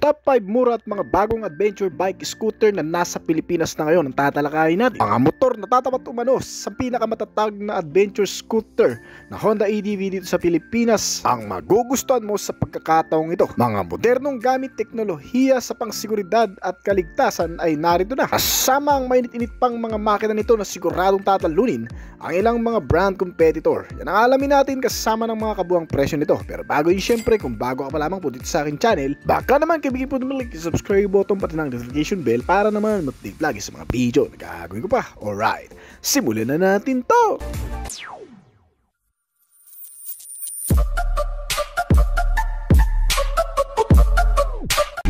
Top 5 mura at mga bagong adventure bike scooter na nasa Pilipinas na ngayon ang tatalakayin natin. Mga motor na tatapat umano sa pinakamatatag na adventure scooter na Honda ADV dito sa Pilipinas ang magugustuhan mo sa pagkakataong ito. Mga modernong gamit teknolohiya sa pangseguridad at kaligtasan ay narito na. Kasama ang mainit-init pang mga makina nito na siguradong tatalunin ang ilang mga brand competitor. Yan ang alamin natin kasama ng mga kabuang presyo nito. Pero bago yun, syempre, kung bago ka pa lamang po dito sa aking channel, baka naman kibigay po naman like subscribe button pati ng notification bell para naman mag-update lagi sa mga video na gagawin ko pa. Alright, simulan na natin to!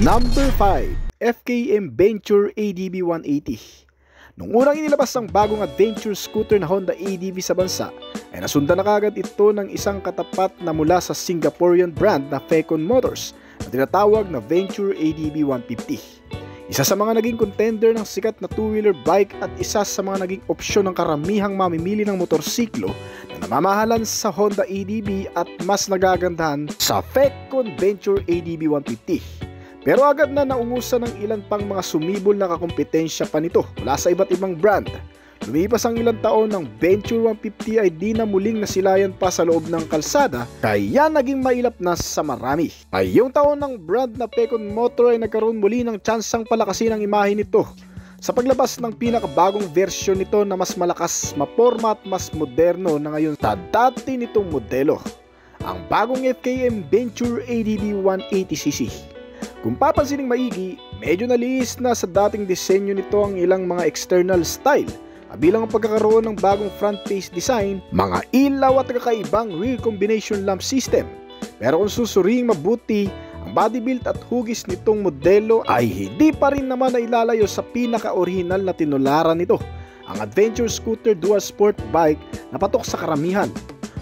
Number 5, FKM Venture ADV 180. Nung unang inilabas ang bagong adventure scooter na Honda ADV sa bansa, ay nasundan na kagad ito ng isang katapat na mula sa Singaporean brand na Fecon Motors na tinatawag na Venture ADV 150. Isa sa mga naging contender ng sikat na two-wheeler bike at isa sa mga naging opsyon ng karamihang mamimili ng motorsiklo na namamahalan sa Honda ADV at mas nagagandahan sa Fecon Venture ADV 150. Pero agad na naungusan ng ilan pang mga sumibol na kakompetensya pa nito mula sa iba't ibang brand. Lumipas ang ilang taon ng Venture 150 ay di na muling nasilayan pa sa loob ng kalsada kaya naging mailap na sa marami. Ay yung taon ng brand na Fecon Motor ay nagkaroon muli ng tsansang palakasin ang imahe nito sa paglabas ng pinakabagong versyon nito na mas malakas, maporma at mas moderno na ngayon sa dati nitong modelo, ang bagong FKM Venture ADV 180cc. Kung papansinin maigi, medyo naliis na sa dating disenyo nito ang ilang mga external style, kabilang ang pagkakaroon ng bagong front face design, mga ilaw at kakaibang rear combination lamp system. Pero kung susuriing mabuti, ang body build at hugis nitong modelo ay hindi pa rin naman na ilalayo sa pinaka-original na tinularan nito, ang adventure scooter dual sport bike na patok sa karamihan.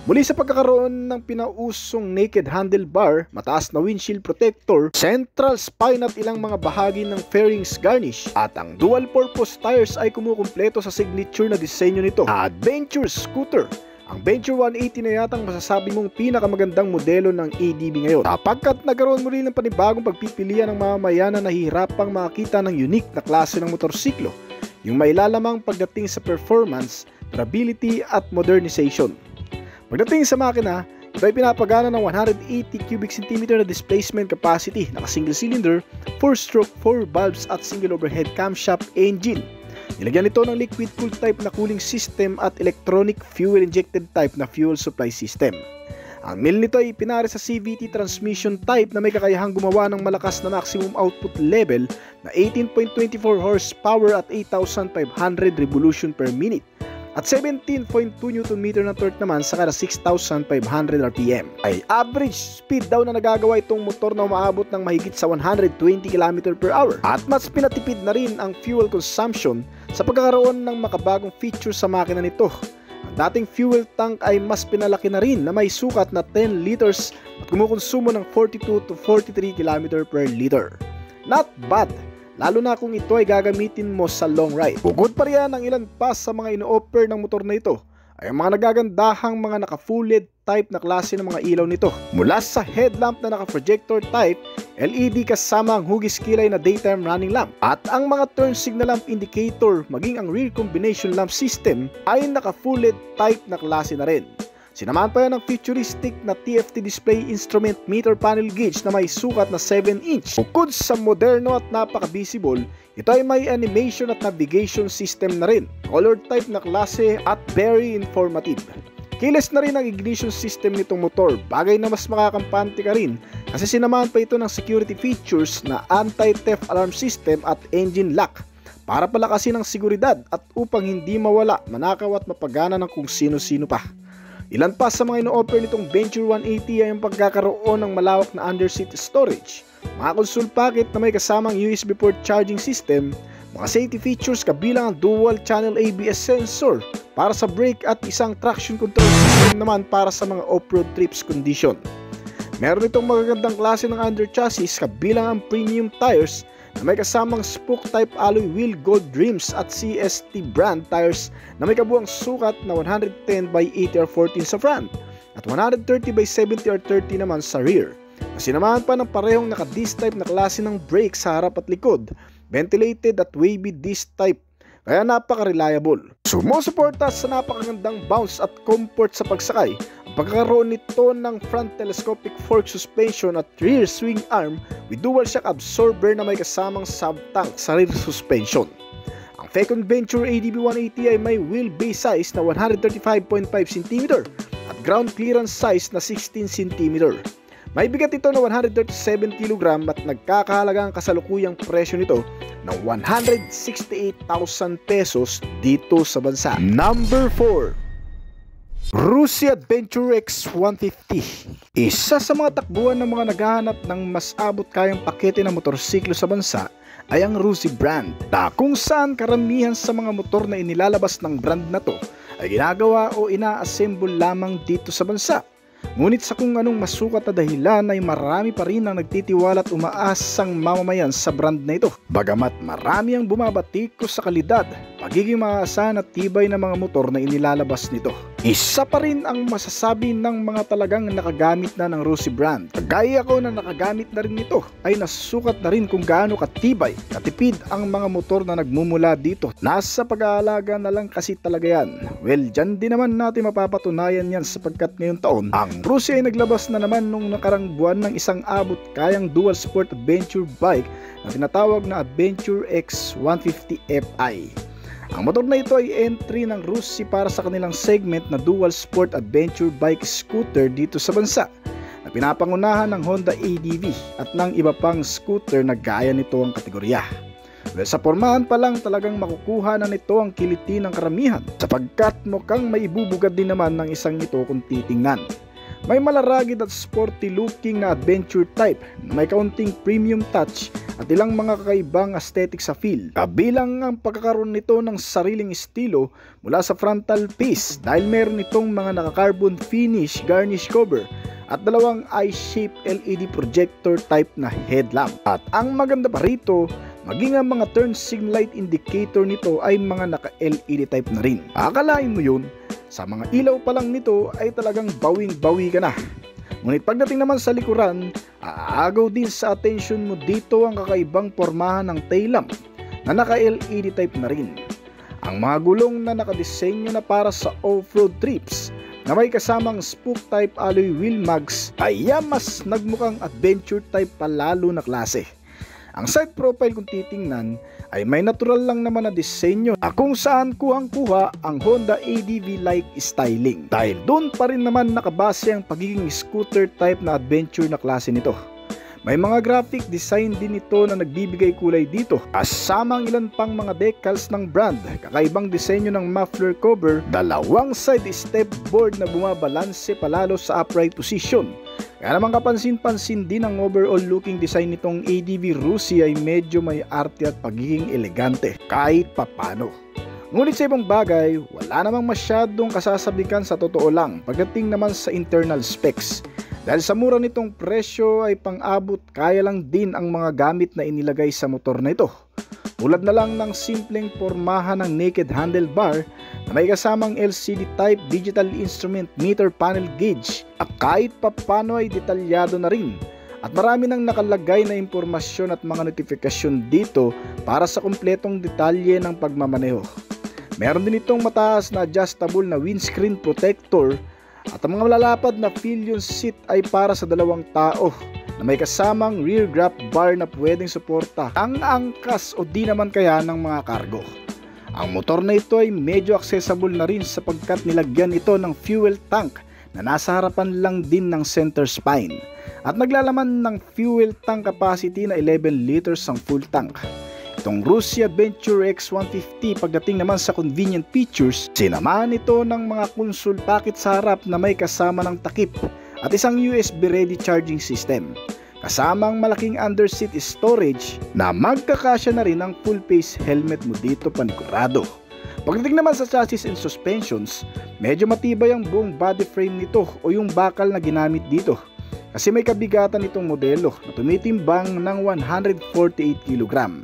Muli sa pagkakaroon ng pinausong naked handlebar, mataas na windshield protector, central spine at ilang mga bahagi ng fairings garnish, at ang dual-purpose tires ay kumukumpleto sa signature na disenyo nito, adventure scooter. Ang Venture 180 na yatang masasabi mong pinakamagandang modelo ng ADV ngayon, sapagkat nagkaroon muli ng panibagong pagpipilian ng mamamayan na nahihirapang makakita ng unique na klase ng motorsiklo, yung mailalamang pagdating sa performance, durability at modernization. Pagdating sa makina, ito ay pinapagana ng 180 cubic centimeter na displacement capacity, naka single cylinder, 4-stroke, 4 valves at single overhead camshaft engine. Nilagyan ito ng liquid cooled type na cooling system at electronic fuel injected type na fuel supply system. Ang mill nito ay pinare sa CVT transmission type na may kakayahang gumawa ng malakas na maximum output level na 18.24 horsepower at 8,500 revolution per minute. At 17.2 Nm na torque naman sa kada 6,500 RPM. Ay average speed daw na nagagawa itong motor na umaabot ng mahigit sa 120 km/h. At mas pinatipid na rin ang fuel consumption sa pagkakaroon ng makabagong feature sa makina nito. Ang dating fuel tank ay mas pinalaki na rin na may sukat na 10 liters at kumukonsumo ng 42 to 43 km/L. Not bad! Lalo na kung ito ay gagamitin mo sa long ride. Bukod pa riyan, ang ilan pa sa mga ino-offer ng motor na ito ay ang mga nagagandahang mga naka-full LED type na klase ng mga ilaw nito. Mula sa headlamp na naka-projector type, LED kasama ang hugis kilay na daytime running lamp. At ang mga turn signal lamp indicator maging ang rear combination lamp system ay naka-full LED type na klase na rin. Sinamahan pa yan ng futuristic na TFT display instrument meter panel gauge na may sukat na 7-inch. Bukod sa moderno at napaka-visible, ito ay may animation at navigation system na rin, color type na klase at very informative. Keyless na rin ang ignition system nitong motor, bagay na mas makakampante ka rin kasi sinamahan pa ito ng security features na anti-theft alarm system at engine lock para palakasin ang seguridad at upang hindi mawala, manakaw at mapagana ng kung sino-sino pa. Ilan pa sa mga ino-offer nitong Venture 180 ay ang pagkakaroon ng malawak na underseat storage, mga console packet na may kasamang USB port charging system, mga safety features kabilang ang dual channel ABS sensor para sa brake at isang traction control system naman para sa mga off-road trips condition. Meron itong magagandang klase ng under chassis kabilang ang premium tires na may kasamang spoke type alloy wheel gold rims at CST brand tires na may kabuang sukat na 110 by 80 or 14 sa front at 130 by 70 or 30 naman sa rear. Sinamahan pa ng parehong naka-disc type na klase ng brake sa harap at likod, ventilated at wavy disc type, kaya napaka-reliable. Sumusuporta sa napakagandang bounce at comfort sa pagsakay ang pagkakaroon nito ng front telescopic fork suspension at rear swing arm with dual shock absorber na may kasamang sub-tank sa rear suspension. Ang Fecon Venture ADV 180 ay may wheelbase size na 135.5 cm at ground clearance size na 16 cm. May bigat ito na 137 kg at nagkakahalaga ang kasalukuyang presyo nito ng 168,000 pesos dito sa bansa. Number 4. Rusi Adventure X150. Isa sa mga takbuhan ng mga naghahanap ng mas abot kayang pakete ng motorsiklo sa bansa ay ang Rusi brand, na kung saan karamihan sa mga motor na inilalabas ng brand na to ay ginagawa o ina-assemble lamang dito sa bansa. Ngunit sa kung anong masukat na dahilan ay marami pa rin ang nagtitiwala at umaasang mamamayan sa brand na ito. Bagamat marami ang bumabatikos sa kalidad, pagiging maaasahan at tibay ng mga motor na inilalabas nito. Isa pa rin ang masasabi ng mga talagang nakagamit na ng Rusi brand. Kagaya ko na nakagamit na rin nito ay nasusukat na rin kung gaano katibay, katipid ang mga motor na nagmumula dito. Nasa pag-aalaga na lang kasi talaga yan. Well, dyan din naman natin mapapatunayan yan sapagkat ngayong taon, ang Rusi ay naglabas na naman nung nakarang buwan ng isang abot kayang dual sport adventure bike na tinatawag na Adventure X150 Fi. Ang motor na ito ay entry ng Rusi para sa kanilang segment na dual sport adventure bike scooter dito sa bansa, na pinapangunahan ng Honda ADV at ng iba pang scooter na gaya nito ang kategorya. Well, sa pormahan pa lang talagang makukuha na nito ang kiliti ng karamihan, sapagkat mukhang may ibubugad din naman ng isang ito kung titingnan. May malaragid at sporty looking na adventure type na may kaunting premium touch at ilang mga kakaibang aesthetic sa feel. Kabilang ang pagkakaroon nito ng sariling estilo mula sa frontal piece dahil meron itong mga naka-carbon finish garnish cover at dalawang eye-shaped LED projector type na headlamp. At ang maganda pa rito, maging ang mga turn signal light indicator nito ay mga naka-LED type na rin. Akalain mo yun, sa mga ilaw pa lang nito ay talagang bawing-bawi ka na. Ngunit pagdating naman sa likuran, aagaw din sa atensyon mo dito ang kakaibang pormahan ng tail lamp na naka-LED type na rin. Ang mga gulong na nakadesenyo na para sa off-road trips na may kasamang spook type alloy wheel mags ay mas nagmukhang adventure type palalo na klase. Ang side profile kung titingnan ay may natural lang naman na disenyo na kung saan kuhang-kuha ang Honda ADV-like styling. Dahil doon pa rin naman nakabase ang pagiging scooter type na adventure na klase nito. May mga graphic design din ito na nagbibigay kulay dito, kasama ang ilan pang mga decals ng brand, kakaibang disenyo ng muffler cover, dalawang side step board na bumabalanse palalo sa upright position. Kaya naman kapansin-pansin din ang overall looking design nitong ADV Rusi ay medyo may arte at pagiging elegante kahit papano. Ngunit sa ibang bagay, wala namang masyadong kasasabikan sa totoo lang pagdating naman sa internal specs. Dahil sa mura nitong presyo ay pang-abot kaya lang din ang mga gamit na inilagay sa motor na ito. Tulad na lang ng simpleng pormahan ng naked handlebar na may kasamang LCD type digital instrument meter panel gauge at kahit papano ay detalyado na rin. At marami nang nakalagay na impormasyon at mga notifikasyon dito para sa kumpletong detalye ng pagmamaneho. Meron din itong mataas na adjustable na windscreen protector at ang mga malalapad na pillion seat ay para sa dalawang tao na may kasamang rear grab bar na pwedeng suporta ang angkas o di naman kaya ng mga kargo. Ang motor na ito ay medyo accessible na rin sapagkat nilagyan ito ng fuel tank na nasa harapan lang din ng center spine at naglalaman ng fuel tank capacity na 11 liters ang full tank. Itong Rusi Adventure X150 pagdating naman sa convenient features, sinamahan ito ng mga console packet sa harap na may kasama ng takip at isang USB ready charging system. Kasamang malaking underseat storage na magkakasya na rin ang full face helmet mo dito panigurado. Pagdating naman sa chassis and suspensions, medyo matibay ang buong body frame nito o yung bakal na ginamit dito. Kasi may kabigatan itong modelo na tumitimbang ng 148 kg.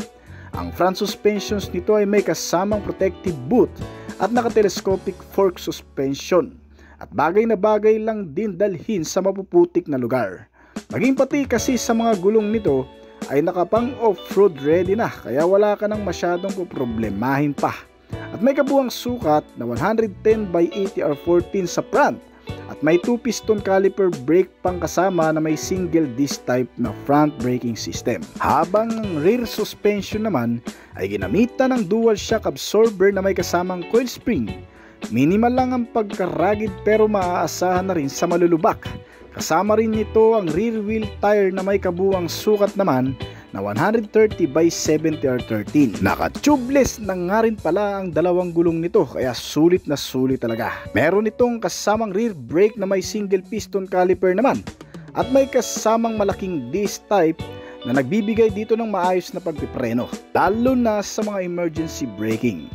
Ang front suspensions nito ay may kasamang protective boot at naka-telescopic fork suspension. At bagay na bagay lang din dalhin sa mapuputik na lugar. Maging pati kasi sa mga gulong nito ay nakapang off-road ready na, kaya wala ka nang masyadong problemahin pa. At may kabuuang sukat na 110 by 80 R14 sa front at may 2-piston caliper brake pang kasama na may single disc type na front braking system. Habang ang rear suspension naman ay ginamitan ng dual shock absorber na may kasamang coil spring. Minimal lang ang pagkaragid pero maaasahan na rin sa malulubak. Kasama rin nito ang rear wheel tire na may kabuuang sukat naman na 130 by 70 R13. Naka-tubeless na nga rin pala ang dalawang gulong nito, kaya sulit na sulit talaga. Meron itong kasamang rear brake na may single piston caliper naman at may kasamang malaking disc type na nagbibigay dito ng maayos na pagpipreno, lalo na sa mga emergency braking.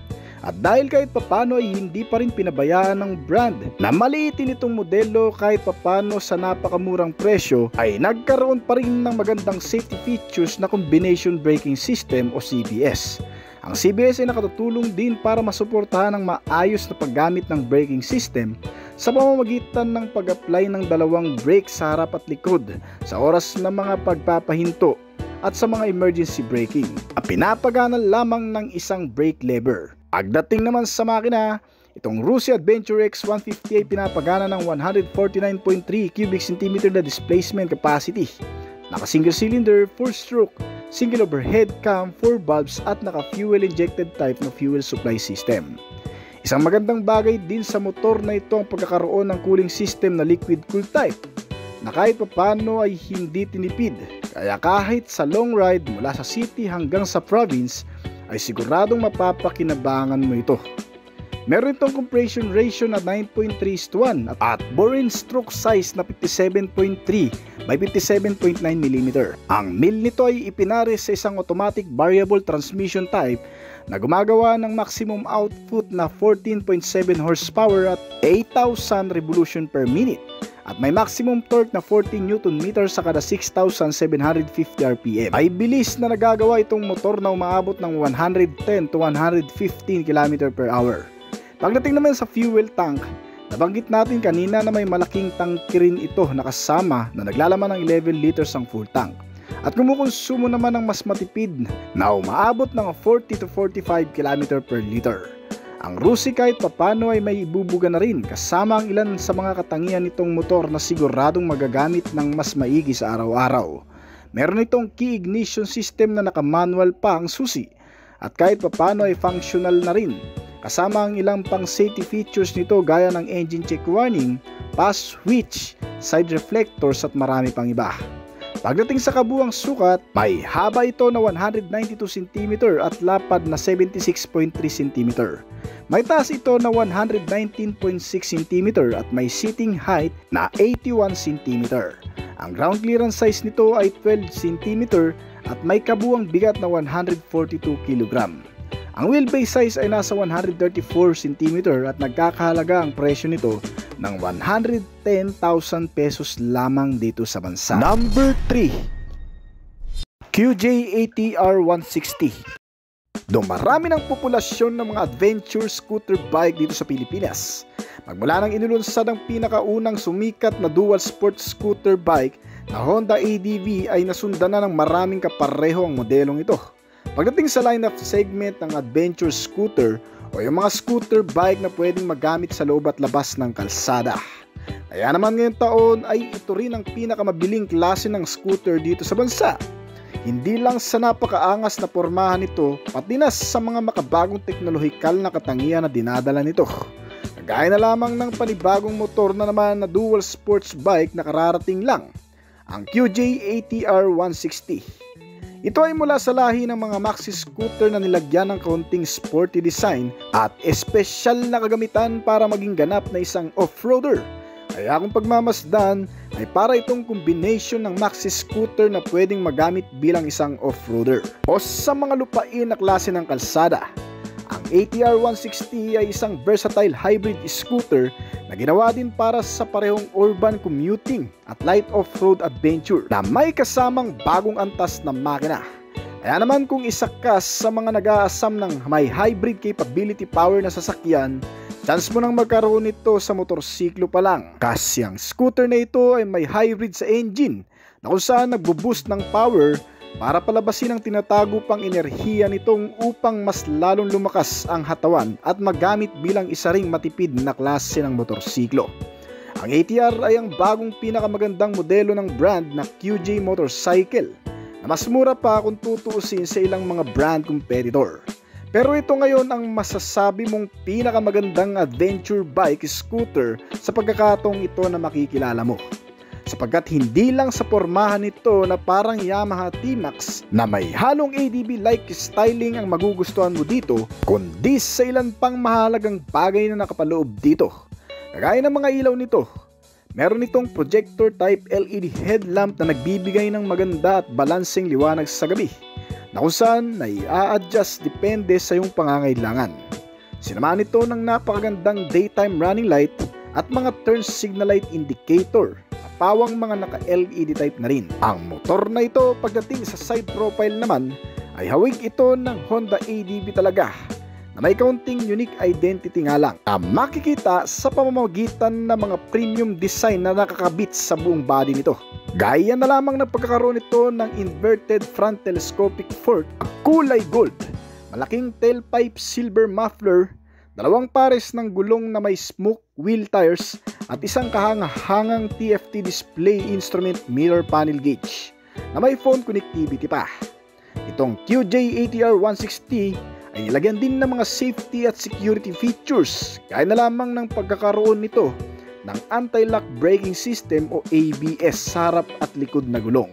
At dahil kahit papano ay hindi pa rin pinabayaan ng brand na maliitin itong modelo kahit papano sa napakamurang presyo, ay nagkaroon pa rin ng magandang safety features na combination braking system o CBS. Ang CBS ay nakatutulong din para masuportahan ang maayos na paggamit ng braking system sa pamamagitan ng pag-apply ng dalawang brake sa harap at likod sa oras ng mga pagpapahinto at sa mga emergency braking. Pinapagana lamang ng isang brake lever. Pagdating naman sa makina, itong Rossi Adventure X150 ay pinapagana ng 149.3 cubic centimeter na displacement capacity. Naka single cylinder, 4-stroke, single overhead cam, 4 valves at naka fuel injected type na fuel supply system. Isang magandang bagay din sa motor na ito ang pagkakaroon ng cooling system na liquid cool type na kahit papano ay hindi tinipid. Kaya kahit sa long ride mula sa city hanggang sa province ay siguradong mapapakinabangan mo ito. Meron itong compression ratio na 9.3:1 at bore and stroke size na 57.3 by 57.9 mm. Ang mill nito ay ipinares sa isang automatic variable transmission type na gumagawa ng maximum output na 14.7 horsepower at 8,000 revolution per minute. At may maximum torque na 14 Nm sa kada 6,750 RPM. Ay bilis na nagagawa itong motor na umaabot ng 110 to 115 km per hour. Pagdating naman sa fuel tank, nabanggit natin kanina na may malaking tangke rin ito na kasama na naglalaman ng 11 liters ang full tank. At kumukonsumo naman ng mas matipid na umaabot ng 40 to 45 km per liter. Ang Rossi kahit papano ay may ibubuga na rin kasama ang ilan sa mga katangian nitong motor na siguradong magagamit ng mas maigi sa araw-araw. Meron itong key ignition system na naka-manual pa ang susi at kahit papano ay functional na rin. Kasama ang ilang pang safety features nito gaya ng engine check warning, pass switch, side reflectors at marami pang iba. Pagdating sa kabuuang sukat, may haba ito na 192 cm at lapad na 76.3 cm. May taas ito na 119.6 cm at may seating height na 81 cm. Ang ground clearance size nito ay 12 cm at may kabuuang bigat na 142 kg. Ang wheelbase size ay nasa 134 cm at nagkakahalaga ang presyo nito ng 110,000 pesos lamang dito sa bansa. Number 3, QJ80R 160. Dumarami ng populasyon ng mga adventure scooter bike dito sa Pilipinas. Magmula nang inulunsad ang pinakaunang sumikat na dual sport scooter bike na Honda ADV ay nasundan na ng maraming kapareho ang modelong ito. Pagdating sa line-up segment ng adventure scooter o yung mga scooter bike na pwedeng magamit sa loob at labas ng kalsada. Kaya naman ngayong taon ay ito rin ang pinakamabiling klase ng scooter dito sa bansa. Hindi lang sa napakaangas na pormahan nito, pati na sa mga makabagong teknolohikal na katangian na dinadala nito. Kagaya na lamang ng panibagong motor na naman na dual sports bike na kararating lang, ang QJ80R 160. Ito ay mula sa lahi ng mga maxi scooter na nilagyan ng kaunting sporty design at espesyal na kagamitan para maging ganap na isang off-roader. Kaya kung pagmamasdan ay para itong combination ng maxi scooter na pwedeng magamit bilang isang off-roader o sa mga lupain na klase ng kalsada. Ang ATR 160 ay isang versatile hybrid scooter na ginawa din para sa parehong urban commuting at light off-road adventure na may kasamang bagong antas na makina. Kaya naman kung isa ka sa mga nag-aasam ng may hybrid capability power na sasakyan, chance mo nang magkaroon nito sa motorsiklo pa lang. Kasi ang scooter na ito ay may hybrid sa engine na kung saan nagbo-boost ng power para palabasin ang tinatago pang enerhiya nitong upang mas lalong lumakas ang hatawan at magamit bilang isa ring matipid na klase ng motorsiklo. Ang ATR ay ang bagong pinakamagandang modelo ng brand na QJ motorcycle na mas mura pa kung tutuusin sa ilang mga brand competitor. Pero ito ngayon ang masasabi mong pinakamagandang adventure bike scooter sa pagkakataong ito na makikilala mo. Sapagkat hindi lang sa pormahan nito na parang Yamaha T-Max na may halong ADV-like styling ang magugustuhan mo dito, kundi sa ilan pang mahalagang bagay na nakapaloob dito. Kagaya ng mga ilaw nito, meron itong projector type LED headlamp na nagbibigay ng maganda at balanseng liwanag sa gabi, na kung saan nai-a-adjust depende sa iyong pangangailangan. Sinamahan ito ng napakagandang daytime running light at mga turn signal light indicator, pawang mga naka-LED type na rin. Ang motor na ito pagdating sa side profile naman ay hawig ito ng Honda ADV talaga na may kaunting unique identity nga lang na makikita sa pamamagitan ng mga premium design na nakakabit sa buong body nito. Gaya na lamang ng pagkakaroon nito ng inverted front telescopic fork, kulay gold, malaking tailpipe silver muffler, dalawang pares ng gulong na may smoke wheel tires at isang kahangahangang TFT display instrument mirror panel gauge na may phone connectivity pa. Itong QJ ATR 160 ay nilagyan din ng mga safety at security features gaya na lamang ng pagkakaroon nito ng anti-lock braking system o ABS sa harap at likod na gulong.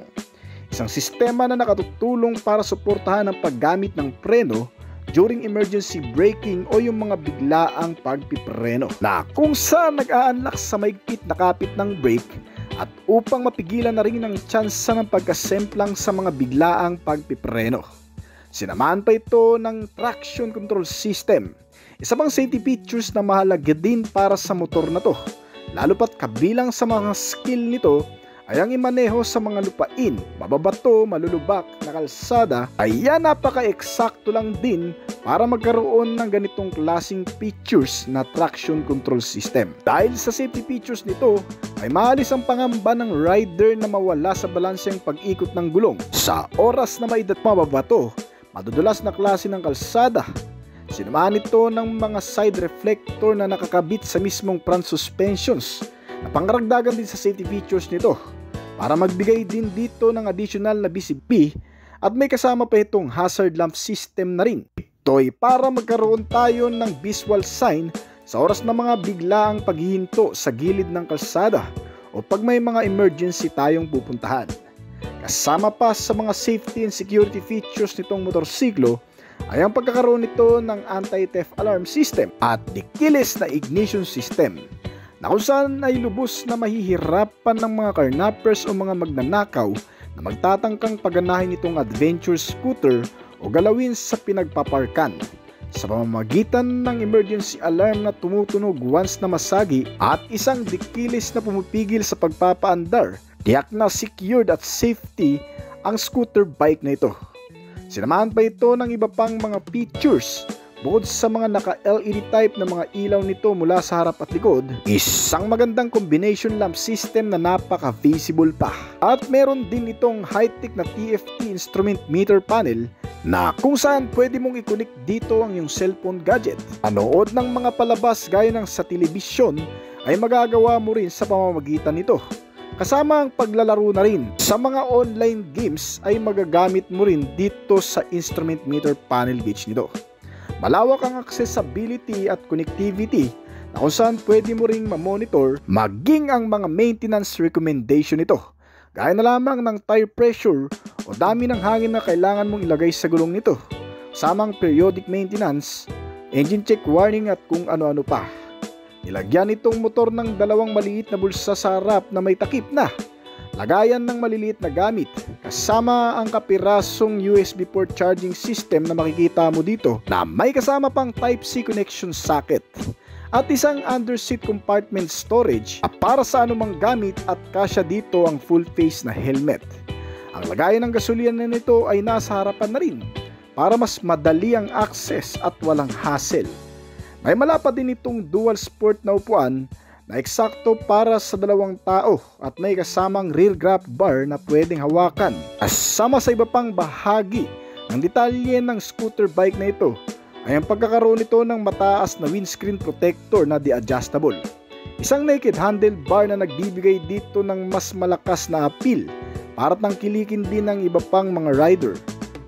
Isang sistema na nakatutulong para suportahan ang paggamit ng preno during emergency braking o yung mga biglaang pagpipreno na kung saan nag-a-unlock sa maigpit na kapit ng brake at upang mapigilan na rin ang tsansa ng pagkasemplang sa mga biglaang pagpipreno. Sinamahan pa ito ng traction control system, isa pang safety features na mahalaga din para sa motor na to, lalo pat kabilang sa mga skill nito ay ang imaneho sa mga lupain, mababato, malulubak na kalsada ay yan napaka-eksakto lang din para magkaroon ng ganitong klaseng features na traction control system. Dahil sa safety features nito ay maalis ang pangamba ng rider na mawala sa balanseng pag-ikot ng gulong sa oras na may mababato, madudulas na klase ng kalsada. Sinamahan ito ng mga side reflector na nakakabit sa mismong front suspensions na pangkaragdagan din sa safety features nito para magbigay din dito ng additional na BCP at may kasama pa itong hazard lamp system na rin. Ito'y para magkaroon tayo ng visual sign sa oras ng mga biglaang paghihinto sa gilid ng kalsada o pag may mga emergency tayong pupuntahan. Kasama pa sa mga safety and security features nitong motorsiklo ay ang pagkakaroon nito ng anti-theft alarm system at keyless na ignition system na kung saan ay lubos na mahihirapan ng mga carnappers o mga magnanakaw na magtatangkang pagganahin itong adventure scooter o galawin sa pinagpaparkan sa pamamagitan ng emergency alarm na tumutunog once na masagi at isang dikilis na pumipigil sa pagpapaandar. Tiyak na secured at safety ang scooter bike na ito. Sinamahan pa ito ng iba pang mga features. Bukod sa mga naka-LED type na mga ilaw nito mula sa harap at likod, isang magandang combination lamp system na napaka-visible pa. At meron din itong high-tech na TFT instrument meter panel na kung saan pwede mong i-connect dito ang iyong cellphone gadget. Panood ng mga palabas gaya ng sa telebisyon ay magagawa mo rin sa pamamagitan nito. Kasama ang paglalaro na rin sa mga online games ay magagamit mo rin dito sa instrument meter panel gauge nito. Malawak ang accessibility at connectivity na kung saan pwede mo ring ma-monitor maging ang mga maintenance recommendation nito. Gaya na lamang ng tire pressure o dami ng hangin na kailangan mong ilagay sa gulong nito. Samang periodic maintenance, engine check warning at kung ano-ano pa. Nilagyan itong motor ng dalawang maliit na bulsa sa harap na may takip na lagayan ng maliliit na gamit, kasama ang kapirasong USB port charging system na makikita mo dito na may kasama pang Type-C connection socket at isang underseat compartment storage para sa anumang gamit at kasya dito ang full face na helmet. Ang lagayan ng gasolina nito ay nasa harapan na rin para mas madali ang access at walang hassle. May malapad din itong dual sport na upuan na eksakto para sa 2 tao at may kasamang rear grab bar na pwedeng hawakan. Kasama sa iba pang bahagi ng detalye ng scooter bike na ito ay ang pagkakaroon nito ng mataas na windscreen protector na di-adjustable. Isang naked handlebar na nagbibigay dito ng mas malakas na appeal para tangkilikin din ng iba pang mga rider.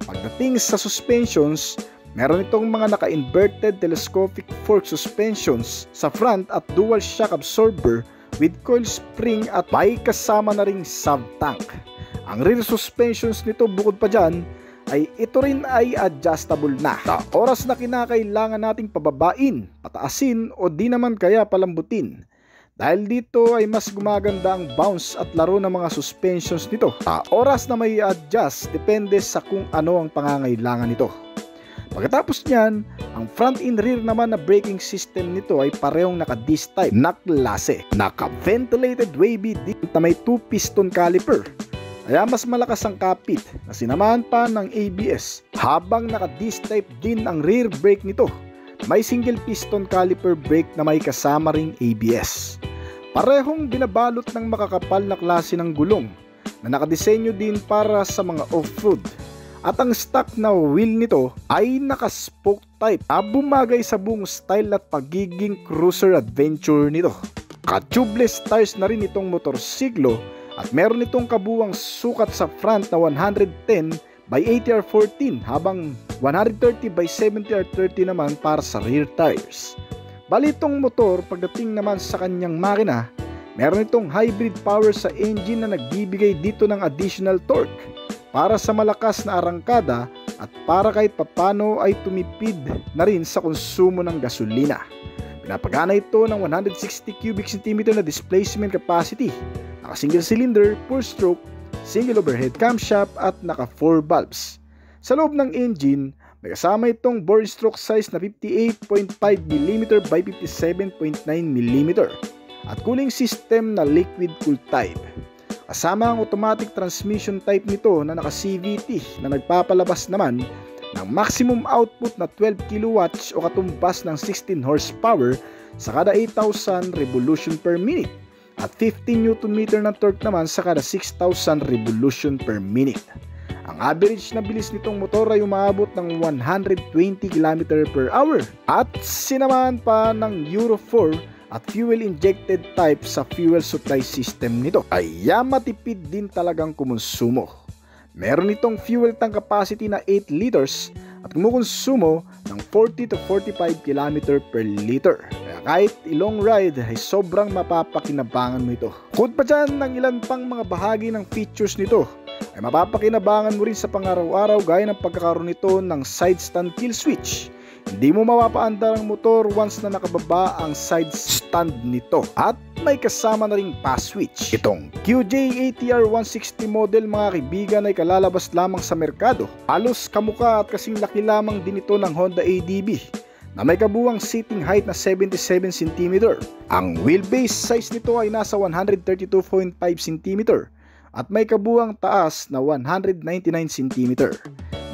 Pagdating sa suspensions, meron itong mga naka-inverted telescopic fork suspensions sa front at dual shock absorber with coil spring at may kasama na ring sub-tank. Ang rear suspensions nito bukod pa dyan ay ito rin ay adjustable na. Sa oras na kinakailangan nating pababain, pataasin o di naman kaya palambutin. Dahil dito ay mas gumaganda ang bounce at laro ng mga suspensions nito. Sa oras na may adjust, depende sa kung ano ang pangangailangan nito. Pagkatapos niyan, ang front and rear naman na braking system nito ay parehong naka-disc type na klase. Naka-ventilated wavy disc na may 2-piston caliper. Kaya mas malakas ang kapit na sinamahan pa ng ABS. Habang naka-disc type din ang rear brake nito, may single piston caliper brake na may kasama ring ABS. Parehong binabalot ng makakapal na klase ng gulong na nakadisenyo din para sa mga off-road. At ang stock na wheel nito ay naka-spoke type na bumagay sa buong style at pagiging cruiser adventure nito. Ka-tubeless tires na rin itong motorsiklo at meron itong kabuwang sukat sa front na 110 by 80R14 habang 130 by 70R30 naman para sa rear tires. Bali itong motor pagdating naman sa kanyang makina, meron itong hybrid power sa engine na nagbibigay dito ng additional torque para sa malakas na arangkada at para kahit papano ay tumipid na rin sa konsumo ng gasolina. Pinapagana ito ng 160 cubic centimeter na displacement capacity, naka single cylinder, 4-stroke, single overhead camshaft at naka 4 valves. Sa loob ng engine, may kasama itong bore stroke size na 58.5mm by 57.9mm at cooling system na liquid cool type. Kasama ang automatic transmission type nito na naka CVT na nagpapalabas naman ng maximum output na 12 kW o katumbas ng 16 horsepower sa kada 8,000 revolution per minute at 15 Nm na torque naman sa kada 6,000 revolution per minute. Ang average na bilis nitong motor ay umaabot ng 120 km/h at sinamahan pa ng Euro 4 at fuel injected type sa fuel supply system nito. Kaya matipid din talagang kumonsumo. Meron itong fuel tank capacity na 8 liters at kumukonsumo ng 40 to 45 km per liter. Kaya kahit ilong ride ay sobrang mapapakinabangan mo ito. Bukod pa dyan ng ilan pang mga bahagi ng features nito ay mapapakinabangan mo rin sa pang-araw-araw gaya ng pagkakaroon nito ng side stand kill switch. Hindi mo mapapaandar ang motor once na nakababa ang side stand nito at may kasama na ring pass switch. Itong QJ80R 160 model mga kaibigan ay kalalabas lamang sa merkado. Halos kamukha at kasing laki lamang din ito ng Honda ADV na may kabuwang seating height na 77 cm. Ang wheelbase size nito ay nasa 132.5 cm at may kabuwang taas na 199 cm.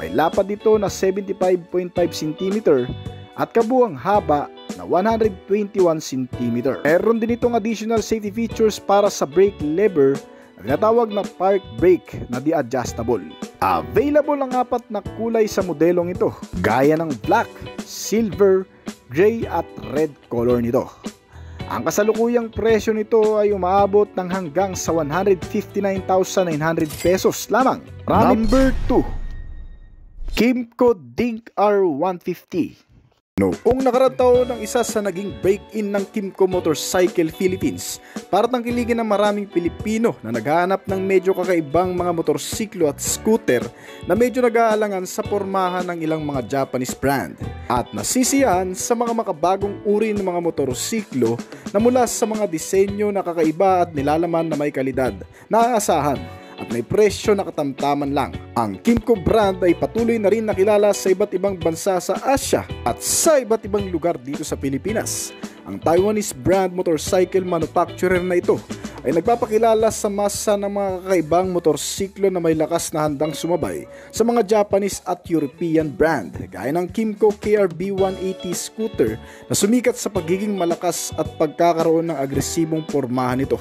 May lapad dito na 75.5 cm at kabuwang haba na 121 cm. Meron din itong additional safety features para sa brake lever na tinatawag na park brake na di-adjustable. Available ang 4 na kulay sa modelong ito, gaya ng black, silver, gray at red color nito. Ang kasalukuyang presyo nito ay umaabot ng hanggang sa 159,900 pesos lamang. Number 2, Kymco Dink R150. Noong nakaraang taon ang isa sa naging break-in ng Kymco Motorcycle Philippines para tangkilikin ng maraming Pilipino na naghahanap ng medyo kakaibang mga motorsiklo at scooter na medyo nag-aalangan sa pormahan ng ilang mga Japanese brand at nasisiyahan sa mga makabagong uri ng mga motorsiklo na mula sa mga disenyo na kakaiba at nilalaman na may kalidad na aasahan at may presyo na katamtaman lang. Ang Kymco brand ay patuloy na rin nakilala sa iba't ibang bansa sa Asia at sa iba't ibang lugar dito sa Pilipinas. Ang Taiwanese brand motorcycle manufacturer na ito ay nagpapakilala sa masa ng mga kakaibang motorsiklo na may lakas na handang sumabay sa mga Japanese at European brand gaya ng Kymco KRB 180 scooter na sumikat sa pagiging malakas at pagkakaroon ng agresibong pormahan nito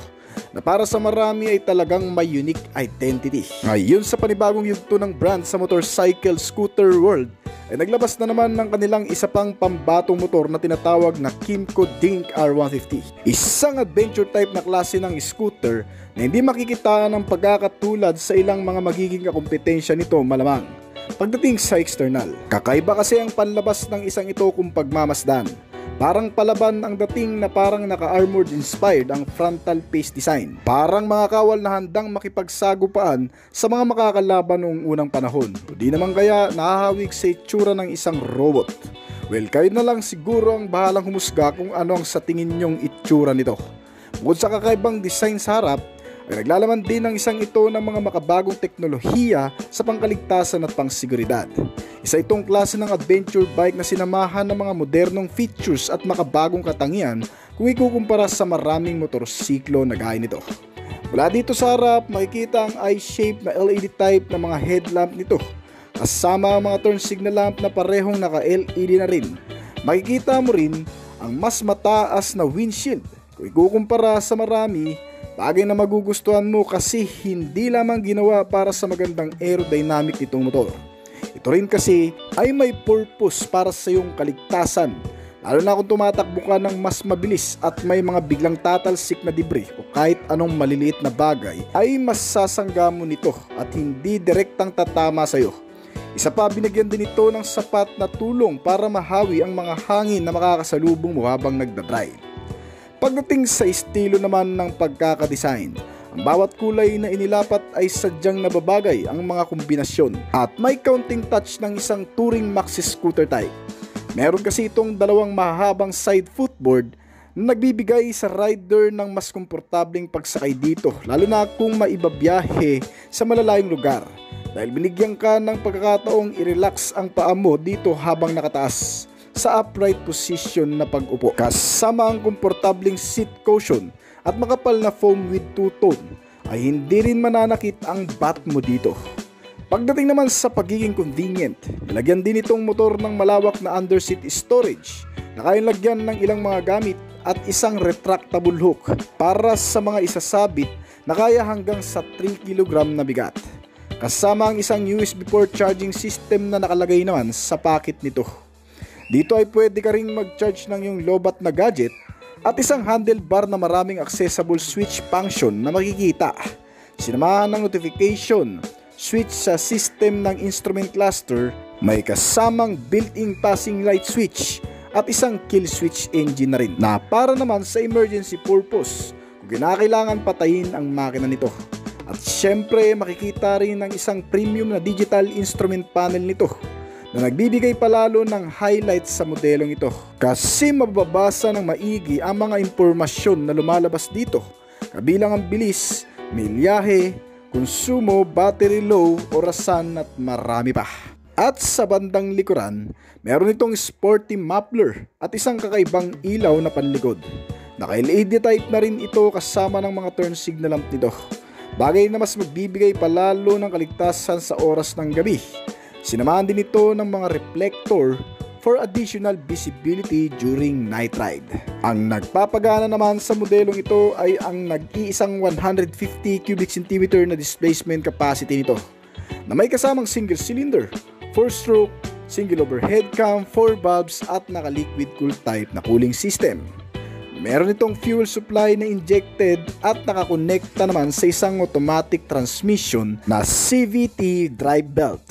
na para sa marami ay talagang may unique identity. Ngayon sa panibagong yugto ng brand sa motorcycle scooter world ay naglabas na naman ng kanilang isa pang pambatong motor na tinatawag na Kymco Dink R150. Isang adventure type na klase ng scooter na hindi makikitaan ng pagkakatulad sa ilang mga magiging kakumpetensya nito malamang pagdating sa external. Kakaiba kasi ang panlabas ng isang ito kung pagmamasdan. Parang palaban ang dating na parang naka-armored inspired ang frontal face design. Parang mga kawal na handang makipagsagupaan sa mga makakalaban noong unang panahon. O di naman kaya nahahawig sa itsura ng isang robot. Well, kayo na lang siguro ang bahalang humusga kung ano ang sa tingin nyong itsura nito. Bukod sa kakaibang design sa harap, ay naglalaman din ng isang ito ng mga makabagong teknolohiya sa pangkaligtasan at pangseguridad. Isa itong klase ng adventure bike na sinamahan ng mga modernong features at makabagong katangian kung ikukumpara sa maraming motorsiklo na gaya nito. Mula dito sa harap, makikita ang eye-shape na LED type na mga headlamp nito, kasama ang mga turn signal lamp na parehong naka-LED na rin. Makikita mo rin ang mas mataas na windshield kung ikukumpara sa marami. Bagay na magugustuhan mo kasi hindi lamang ginawa para sa magandang aerodynamic nitong motor. Ito rin kasi ay may purpose para sa iyong kaligtasan, lalo na kung tumatakbo ka ng mas mabilis at may mga biglang tatalsik na debris o kahit anong maliliit na bagay ay mas sasangga mo nito at hindi direktang tatama sa iyo. Isa pa, binigyan din ito ng sapat na tulong para mahawi ang mga hangin na makakasalubong mo habang nagdadrive. Pagdating sa estilo naman ng pagkakadesign, ang bawat kulay na inilapat ay sadyang nababagay ang mga kombinasyon at may counting touch ng isang touring maxi scooter type. Meron kasi itong dalawang mahabang side footboard na nagbibigay sa rider ng mas komportableng pagsakay dito, lalo na kung maibabiyahe sa malalayong lugar dahil binigyan ka ng pagkakataong i-relax ang paa mo dito habang nakataas sa upright position na pag-upo. Kasama ang komportabling seat cushion at makapal na foam with two-tone ay hindi rin mananakit ang butt mo dito. Pagdating naman sa pagiging convenient, nilagyan din itong motor ng malawak na underseat storage na kayang lagyan ng ilang mga gamit at isang retractable hook para sa mga isasabit na kaya hanggang sa 3 kg na bigat. Kasama ang isang USB port charging system na nakalagay naman sa packet nito. Dito ay pwede ka ring mag-charge ng iyong lobat na gadget at isang handlebar na maraming accessible switch function na makikita. Sinamahan ng notification, switch sa system ng instrument cluster, may kasamang built-in passing light switch at isang kill switch engine na rin na para naman sa emergency purpose kung kinakailangan patayin ang makina nito. At syempre makikita rin ng isang premium na digital instrument panel nito na nagbibigay palalo ng highlights sa modelong ito kasi mababasa ng maigi ang mga impormasyon na lumalabas dito, kabilang ang bilis, milyahe, konsumo, battery low, orasan at marami pa. At sa bandang likuran, meron itong sporty muffler at isang kakaibang ilaw na panlikod. Naka-LED type na rin ito kasama ng mga turn signal lamp nito, bagay na mas magbibigay palalo ng kaligtasan sa oras ng gabi. Sinamahan din ito ng mga reflector for additional visibility during night ride. Ang nagpapagana naman sa modelong ito ay ang nag-iisang 150 cubic centimeter na displacement capacity nito na may kasamang single cylinder, 4-stroke, single overhead cam, 4 valves at naka-liquid cool type na cooling system. Meron itong fuel supply na injected at nakakonekta naman sa isang automatic transmission na CVT drive belt.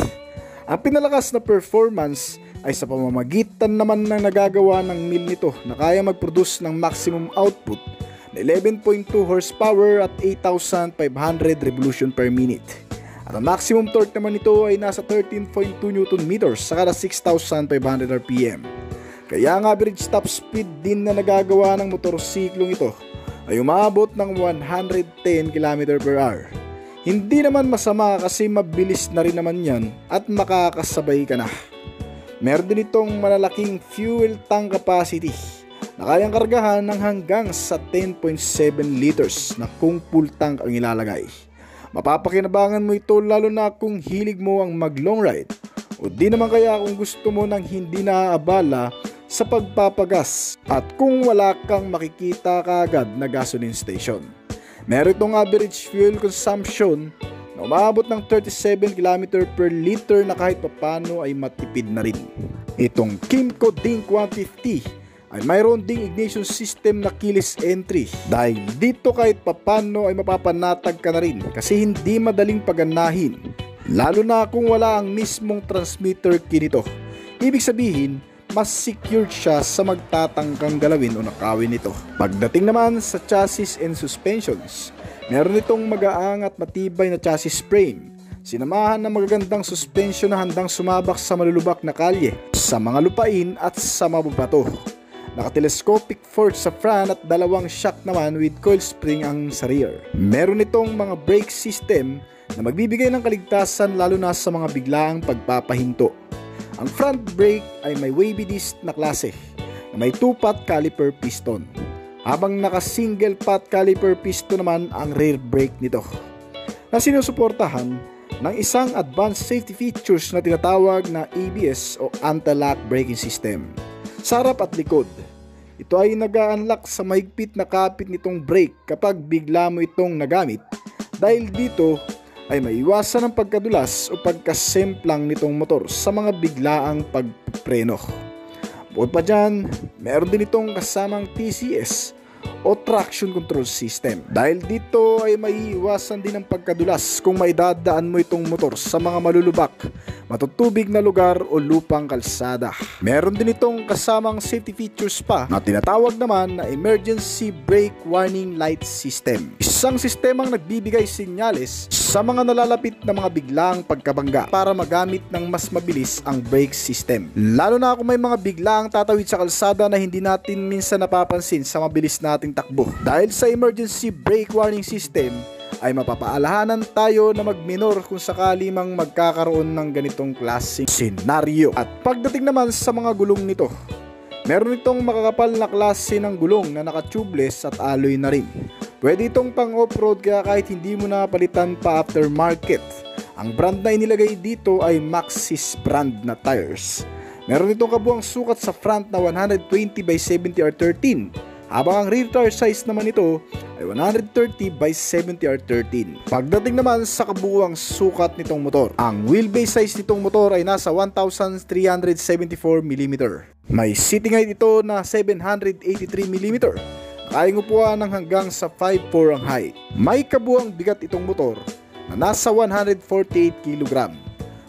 Ang pinalakas na performance ay sa pamamagitan naman ng nagagawa ng mill nito na kaya mag-produce ng maximum output na 11.2 horsepower at 8,500 revolution per minute. At ang maximum torque naman nito ay nasa 13.2 Nm sa kada 6,500 RPM. Kaya ang average top speed din na nagagawa ng motorsiklong ito ay umabot ng 110 km/h. Hindi naman masama kasi mabilis na rin naman yan at makakasabay ka na. Meron din itong malalaking fuel tank capacity na kayang kargahan ng hanggang sa 10.7 liters na kung full tank ang ilalagay. Mapapakinabangan mo ito lalo na kung hilig mo ang mag long ride o di naman kaya kung gusto mo ng hindi naaabala sa pagpapagas at kung wala kang makikita kaagad na gasoline station. Meron itong average fuel consumption na umabot ng 37 km per liter na kahit papano ay matipid na rin. Itong Kymco Dink 150 ay mayroon ding ignition system na keyless entry. Dahil dito kahit papano ay mapapanatag ka na rin kasi hindi madaling paganahin, lalo na kung wala ang mismong transmitter key nito. Ibig sabihin, mas secured siya sa magtatangkang galawin o nakawin nito. Pagdating naman sa chassis and suspensions, meron itong magaang at matibay na chassis frame, sinamahan ng magagandang suspension na handang sumabak sa malulubak na kalye, sa mga lupain at sa mababato. Naka-telescopic fork sa front at dalawang shock naman with coil spring ang sa rear. Meron itong mga brake system na magbibigay ng kaligtasan lalo na sa mga biglaang pagpapahinto. Ang front brake ay may wavy disc na klase na may 2-pot caliper piston, habang naka-single pot caliper piston naman ang rear brake nito, na sinusuportahan ng isang advanced safety features na tinatawag na ABS o anti-lock braking system. Sa harap at likod, ito ay nag-a-unlock sa mahigpit na kapit nitong brake kapag bigla mo itong nagamit, dahil dito ay maiwasan ang pagkadulas o pagkasemplang nitong motor sa mga biglaang pagpreno. Bukod pa dyan, meron din itong kasamang TCS o traction control system. Dahil dito ay maiiwasan din ang pagkadulas kung maidadaan mo itong motor sa mga malulubak, matutubig na lugar o lupang kalsada. Meron din itong kasamang safety features pa na tinatawag naman na emergency brake warning light system. Isang sistemang nagbibigay senyales sa mga nalalapit na mga biglaang pagkabangga para magamit ng mas mabilis ang brake system. Lalo na kung may mga biglaang tatawid sa kalsada na hindi natin minsan napapansin sa mabilis nating takbo. Dahil sa emergency brake warning system ay mapapaalahanan tayo na magminor kung sakali mang magkakaroon ng ganitong klaseng senaryo. At pagdating naman sa mga gulong nito, meron itong makakapal na klase ng gulong na naka-tubeless at alloy na rin. Pwede itong pang off-road kaya kahit hindi mo na palitan pa aftermarket. Ang brand na inilagay dito ay Maxxis brand na tires. Meron itong kabuang sukat sa front na 120 by 70 R13, habang ang rear tire size naman nito ay 130 by 70 R13. Pagdating naman sa kabuang sukat nitong motor, ang wheelbase size nitong motor ay nasa 1,374 mm. May seating height ito na 783 mm. Kayang upuan ng hanggang sa 5'4" ang height. May kabuang bigat itong motor na nasa 148 kg.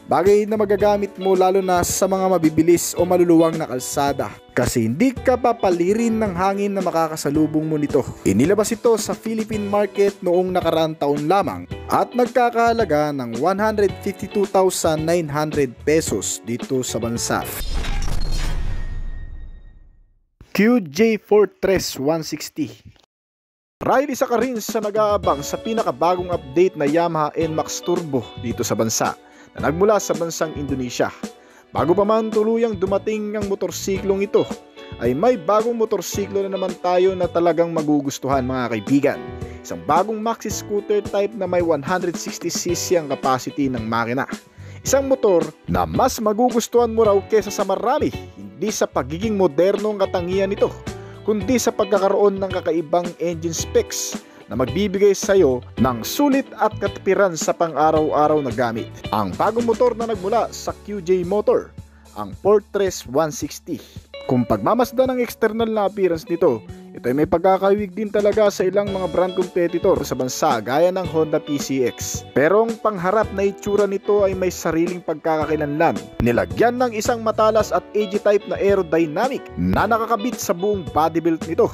Bagay na magagamit mo lalo na sa mga mabibilis o maluluwang na kalsada, kasi hindi ka papalirin ng hangin na makakasalubong mo nito. Inilabas ito sa Philippine market noong nakaraang taon lamang at nagkakahalaga ng 152,900 pesos dito sa bansa. QJ Fortress 160. Ride isa ka rin sa nag-aabang sa pinakabagong update na Yamaha NMAX Turbo dito sa bansa na nagmula sa bansang Indonesia. Bago pa man tuluyang dumating ang motorsiklong ito, ay may bagong motorsiklo na naman tayo na talagang magugustuhan mga kaibigan. Isang bagong maxi scooter type na may 160cc ang capacity ng makina. Isang motor na mas magugustuhan mo raw kesa sa marami, hindi sa pagiging modernong katangian nito, kundi sa pagkakaroon ng kakaibang engine specs na magbibigay sa iyo ng sulit at katipiran sa pang-araw-araw na gamit. Ang bagong motor na nagmula sa QJ Motor, ang Fortress 160. Kung pagmamasdan ng external na appearance nito, ito ay may pagkakawig din talaga sa ilang mga brand competitor sa bansa gaya ng Honda PCX. Pero ang pangharap na itsura nito ay may sariling pagkakakilanlan. Nilagyan ng isang matalas at edgy type na aerodynamic na nakakabit sa buong body belt nito.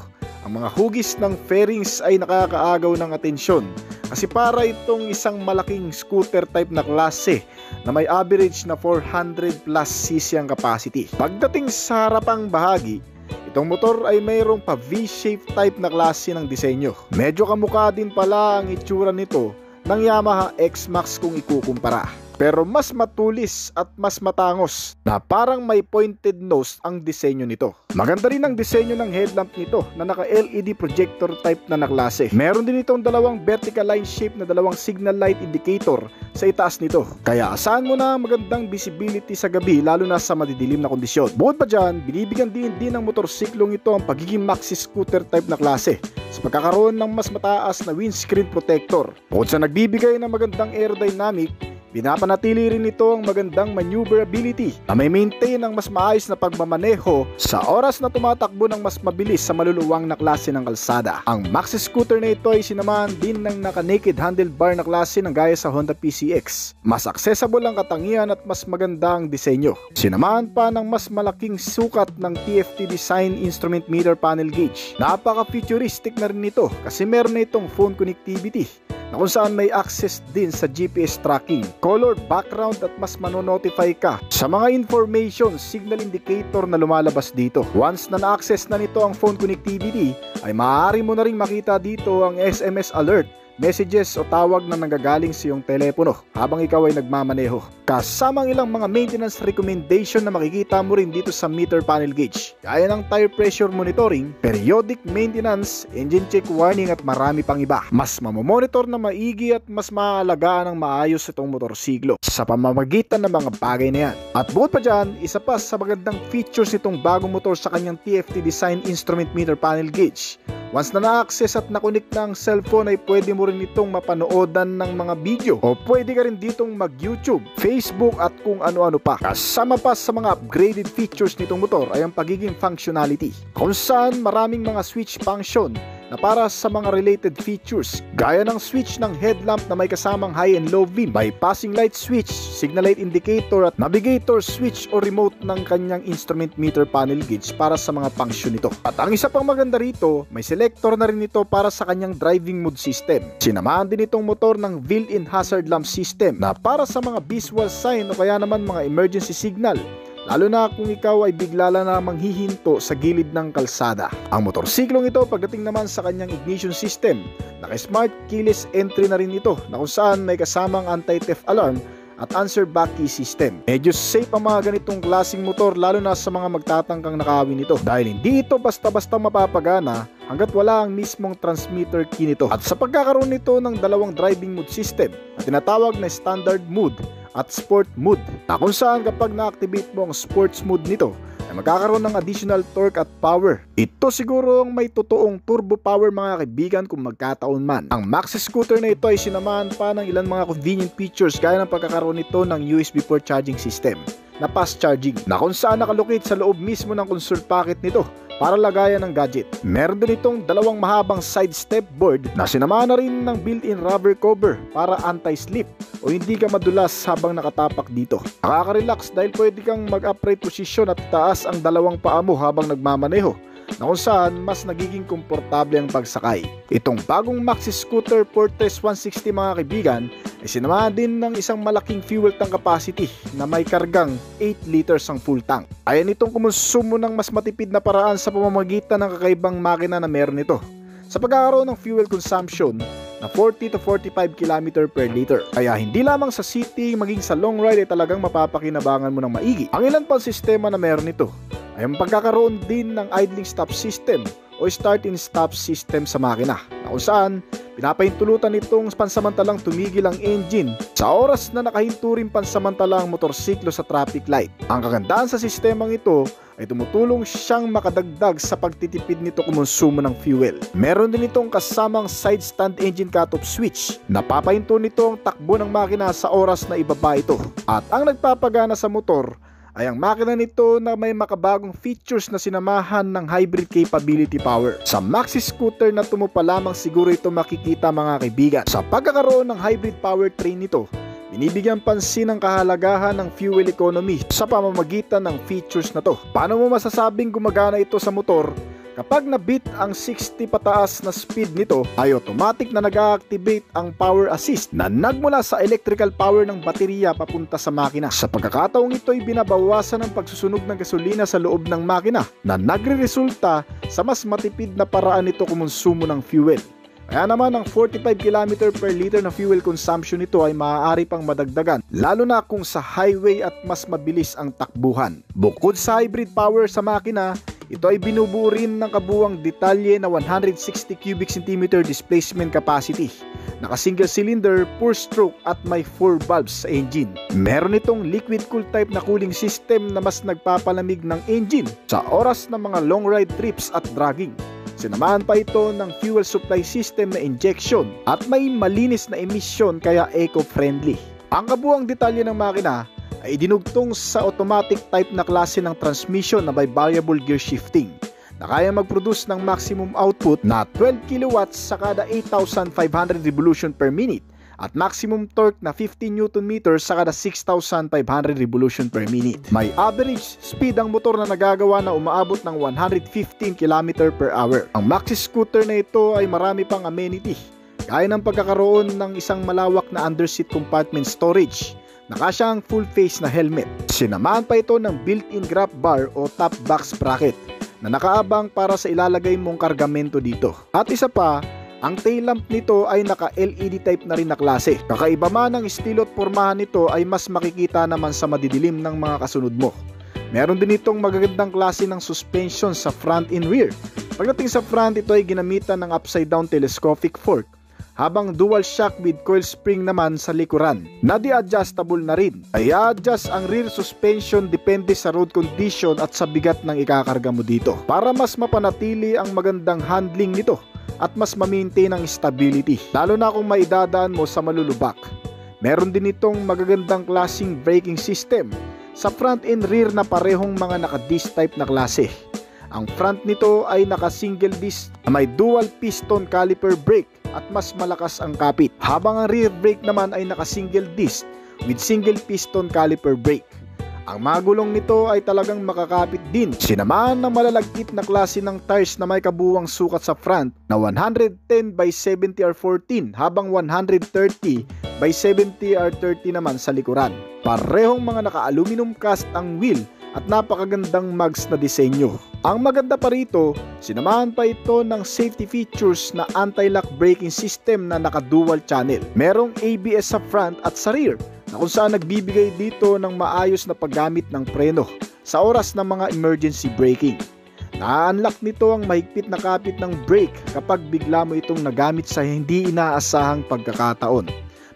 Ang mga hugis ng fairings ay nakakaagaw ng atensyon kasi para itong isang malaking scooter type na klase na may average na 400 plus cc ang capacity. Pagdating sa harapang bahagi, itong motor ay mayroong pa V-shape type na klase ng disenyo. Medyo kamukha din pala ang itsura nito ng Yamaha X-Max kung ikukumpara. pero mas matulis at mas matangos na parang may pointed nose ang disenyo nito. Maganda rin ang disenyo ng headlamp nito na naka LED projector type na naklase. Meron din itong dalawang vertical line shape na dalawang signal light indicator sa itaas nito. Kaya asahan mo na magandang visibility sa gabi lalo na sa madidilim na kondisyon. Bukod pa dyan, binibigyan din ng motorsiklong ito ang pagiging maxi scooter type na klase sa pagkakaroon ng mas mataas na windscreen protector. Bukod sa nagbibigay ng magandang aerodynamic, pinapanatili rin ito ang magandang maneuverability na may maintain ng mas maayos na pagmamaneho sa oras na tumatakbo ng mas mabilis sa maluluwang na klase ng kalsada. Ang maxi scooter na ito ay sinamahan din ng naka-naked handlebar na klase ng gaya sa Honda PCX. Mas accessible ang katangian at mas maganda ang disenyo. Sinamahan pa ng mas malaking sukat ng TFT design instrument meter panel gauge. Napaka-futuristic na rin ito kasi meron na itong phone connectivity na kung saan may access din sa GPS tracking, color background at mas manonotify ka sa mga information signal indicator na lumalabas dito. Once na na-access na nito ang phone connectivity, ay maaari mo na rin makita dito ang SMS alert, messages o tawag na nanggagaling sa iyong telepono habang ikaw ay nagmamaneho. Kasamang ilang mga maintenance recommendation na makikita mo rin dito sa meter panel gauge, gaya ng tire pressure monitoring, periodic maintenance, engine check warning at marami pang iba. Mas mamomonitor na maigi at mas maaalagaan ng maayos itong motorsiklo sa pamamagitan ng mga bagay na yan. At bukod pa dyan, isa pa sa magandang features nitong bagong motor sa kanyang TFT design instrument meter panel gauge. Once na na-access at na-connect na ang cellphone ay pwede mo rin itong mapanoodan ng mga video o pwede ka rin ditong mag-YouTube, Facebook at kung ano-ano pa. Kasama pa sa mga upgraded features nitong motor ay ang pagiging functionality, kung saan maraming mga switch function na para sa mga related features gaya ng switch ng headlamp na may kasamang high and low beam, bypassing light switch, signal light indicator at navigator switch o remote ng kanyang instrument meter panel gauge para sa mga function nito. At ang isa pang maganda rito, may selector na rin ito para sa kanyang driving mode system. Sinamahan din itong motor ng built-in hazard lamp system na para sa mga visual sign o kaya naman mga emergency signal, lalo na kung ikaw ay bigla lang na manghihinto sa gilid ng kalsada. Ang motorsiklong ito pagdating naman sa kanyang ignition system, naka-smart keyless entry na rin ito na kung saan may kasamang anti-theft alarm at answer back key system. Medyo safe ang mga ganitong klaseng motor lalo na sa mga magtatangkang nakawin nito dahil hindi ito basta-basta mapapagana hanggat wala ang mismong transmitter key nito. At sa pagkakaroon nito ng dalawang driving mode system na tinatawag na standard mode at sport mode, na kung saan kapag na-activate mo ang sports mode nito ay magkakaroon ng additional torque at power. Ito siguro ang may totoong turbo power mga kaibigan kung magkataon man. Ang maxi scooter na ito ay sinamahan pa ng ilang mga convenient features gaya ng pagkakaroon nito ng USB port charging system na fast charging na kung saan nakalocate sa loob mismo ng console packet nito para lagayan ng gadget. Meron din itong dalawang mahabang side step board na sinamahan na rin ng built-in rubber cover para anti-slip o hindi ka madulas habang nakatapak dito. Nakaka-relax dahil pwede kang mag-upright position at taas ang dalawang paa mo habang nagmamaneho na kung saan mas nagiging komportable ang pagsakay. Itong bagong maxi scooter Fortress 160 mga kaibigan ay sinamahan din ng isang malaking fuel tank capacity na may kargang 8 liters ang full tank. Ayan itong kumonsumo ng mas matipid na paraan sa pamamagitan ng kakaibang makina na meron ito sa pagkakaroon ng fuel consumption na 40 to 45 km per liter. Kaya hindi lamang sa city maging sa long ride ay talagang mapapakinabangan mo ng maigi. Ang ilan pang sistema na meron ito ay ang pagkakaroon din ng idling stop system o start and stop system sa makina na kung saan pinapahintulutan itong pansamantalang tumigil ang engine sa oras na nakahinto rin pansamantala ang motorsiklo sa traffic light. Ang kagandahan sa sistemang ito ay tumutulong siyang makadagdag sa pagtitipid nito kumonsumo ng fuel. Meron din itong kasamang side stand engine cutoff switch. Napapahinto nito ang takbo ng makina sa oras na ibaba ito. At ang nagpapagana sa motor ay ang makina nito na may makabagong features na sinamahan ng hybrid capability power. Sa maxi scooter na tumo pa lamang siguro ito makikita mga kaibigan. Sa pagkakaroon ng hybrid powertrain nito, binibigyan pansin ang kahalagahan ng fuel economy sa pamamagitan ng features na to. Paano mo masasabing gumagana ito sa motor? Kapag nabit ang 60 pataas na speed nito, ay automatic na nag-activate ang power assist na nagmula sa electrical power ng baterya papunta sa makina. Sa pagkakataong ito ay binabawasan ang pagsusunog ng gasolina sa loob ng makina na nagre-resulta sa mas matipid na paraan nito kumonsumo ng fuel. Kaya naman ang 45 km per liter na fuel consumption nito ay maaari pang madagdagan, lalo na kung sa highway at mas mabilis ang takbuhan. Bukod sa hybrid power sa makina, ito ay binubuo rin ng kabuuang detalye na 160 cubic centimeter displacement capacity. Naka single cylinder, 4 stroke at may 4 valves sa engine. Meron itong liquid cool type na cooling system na mas nagpapalamig ng engine sa oras ng mga long ride trips at dragging. Sinamahan pa ito ng fuel supply system na injection at may malinis na emisyon kaya eco-friendly. Ang kabuuang detalye ng makina ay dinugtong sa automatic type na klase ng transmission na may variable gear shifting na kaya mag-produce ng maximum output na 12 kilowatts sa kada 8,500 revolution per minute at maximum torque na 15 Nm sa kada 6,500 revolution per minute. May average speed ang motor na nagagawa na umaabot ng 115 km per hour. Ang maxi scooter na ito ay marami pang amenity, gaya ng pagkakaroon ng isang malawak na underseat compartment storage, nakasya ang full face na helmet. Sinamahan pa ito ng built-in grab bar o top box bracket na nakaabang para sa ilalagay mong kargamento dito. At isa pa, ang tail lamp nito ay naka-LED type na rin na klase. Kakaiba man ang estilo at pormahan nito ay mas makikita naman sa madidilim ng mga kasunod mo. Meron din itong magagandang klase ng suspension sa front and rear. Pagdating sa front, ito ay ginamitan ng upside down telescopic fork, habang dual shock with coil spring naman sa likuran na di-adjustable na rin. Ay adjust ang rear suspension depende sa road condition at sa bigat ng ikakarga mo dito para mas mapanatili ang magandang handling nito at mas ma-maintain ang stability, lalo na kung maidadaan mo sa malulubak. Meron din itong magagandang klaseng braking system sa front and rear na parehong mga naka-disc type na klase. Ang front nito ay naka-single disc na may dual piston caliper brake at mas malakas ang kapit, habang ang rear brake naman ay naka-single disc with single piston caliper brake. Ang mga gulong nito ay talagang makakapit din. Sinamahan ng malalagkit na klase ng tires na may kabuuang sukat sa front na 110 by 70 R14 habang 130 by 70 R30 naman sa likuran. Parehong mga naka-aluminum cast ang wheel at napakagandang mags na disenyo. Ang maganda pa rito, sinamahan pa ito ng safety features na anti-lock braking system na naka-dual channel. Merong ABS sa front at sa rear na kung saan nagbibigay dito ng maayos na paggamit ng preno sa oras ng mga emergency braking. Na-unlock nito ang mahigpit na kapit ng brake kapag bigla mo itong nagamit sa hindi inaasahang pagkakataon,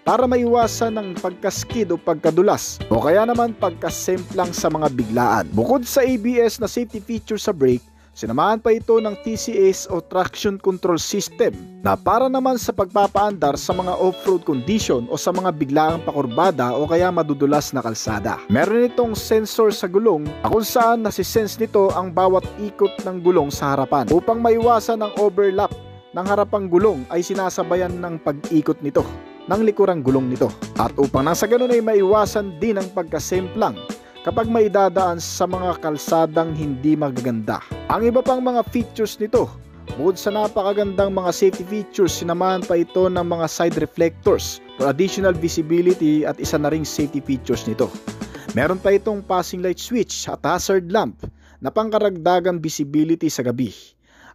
para maiwasan ng pagkaskid o pagkadulas o kaya naman pagkasemplang sa mga biglaan. Bukod sa ABS na safety feature sa brake, sinamahan pa ito ng TCS o traction control system na para naman sa pagpapaandar sa mga off-road condition o sa mga biglaang pakurbada o kaya madudulas na kalsada. Meron itong sensor sa gulong na kung saan nasisense nito ang bawat ikot ng gulong sa harapan. Upang maiwasan ang overlap ng harapang gulong ay sinasabayan ng pag-ikot nito ng likurang gulong nito. At upang nang sa ganun ay maiwasan din ang pagkasemplang kapag may dadaan sa mga kalsadang hindi magaganda. Ang iba pang mga features nito, bukod sa napakagandang mga safety features, sinamahan pa ito ng mga side reflectors for additional visibility at isa na ring safety features nito. Meron pa itong passing light switch at hazard lamp na pangkaragdagang visibility sa gabi.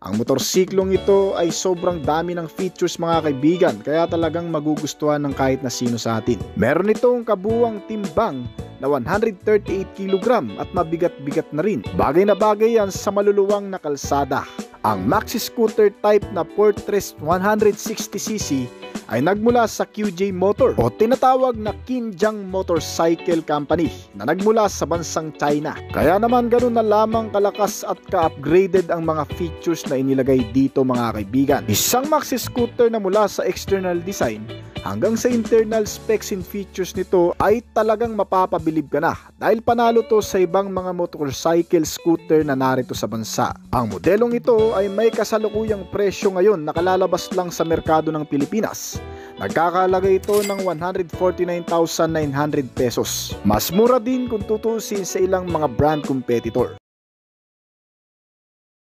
Ang motorsiklong ito ay sobrang dami ng features mga kaibigan, kaya talagang magugustuhan ng kahit na sino sa atin. Meron itong kabuuang timbang na 138 kg at mabigat-bigat na rin. Bagay na bagay yan sa maluluwang na kalsada. Ang maxi scooter type na Fortress 160cc ay nagmula sa QJ Motor o tinatawag na Qinjiang Motorcycle Company na nagmula sa bansang China. Kaya naman ganun na lamang kalakas at ka-upgraded ang mga features na inilagay dito mga kaibigan. Isang maxi scooter na mula sa external design hanggang sa internal specs and features nito ay talagang mapapabilib ka na dahil panalo to sa ibang mga motorcycle scooter na narito sa bansa. Ang modelong ito ay may kasalukuyang presyo ngayon na kalalabas lang sa merkado ng Pilipinas. Nagkakahalaga ito ng 149,900 pesos. Mas mura din kung tutusin sa ilang mga brand competitor.